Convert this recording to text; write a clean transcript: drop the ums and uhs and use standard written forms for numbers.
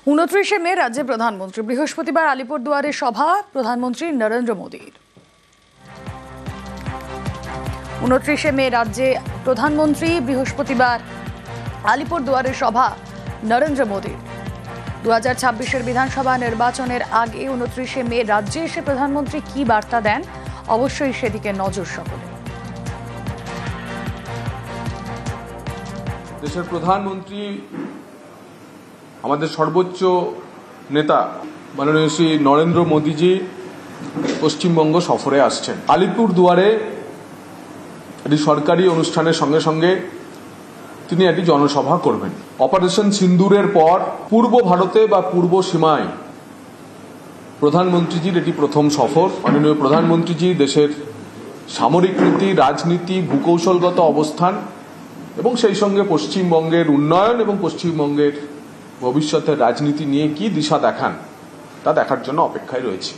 29 মে রাজ্যে প্রধানমন্ত্রী বৃহস্পতিবার আলিপুরদুয়ারে সভা প্রধানমন্ত্রী নরেন্দ্র মোদীর। 29 মে রাজ্যে প্রধানমন্ত্রী বৃহস্পতিবার আলিপুরদুয়ারে সভা নরেন্দ্র মোদীর। 2026-এর বিধানসভা নির্বাচনের আগে 29 মে রাজ্যে এসে প্রধানমন্ত্রী কি বার্তা দেন, অবশ্যই সেদিকে নজর সকলে। দেশের প্রধানমন্ত্রী আমাদের সর্বোচ্চ নেতা মাননীয় শ্রী নরেন্দ্র মোদীজি পশ্চিমবঙ্গ সফরে আসছেন। আলিপুরদুয়ারে একটি সরকারি অনুষ্ঠানের সঙ্গে সঙ্গে তিনি একটি জনসভা করবেন। অপারেশন সিন্দুরের পর পূর্ব ভারতে বা পূর্ব সীমায় প্রধানমন্ত্রীজির এটি প্রথম সফর। মাননীয় প্রধানমন্ত্রীজি দেশের সামরিক নীতি, রাজনীতি, ভূকৌশলগত অবস্থান এবং সেই সঙ্গে পশ্চিমবঙ্গের উন্নয়ন এবং পশ্চিমবঙ্গের ভবিষ্যতের রাজনীতি নিয়ে কি দিশা দেখান তা দেখার জন্য অপেক্ষায় রয়েছে।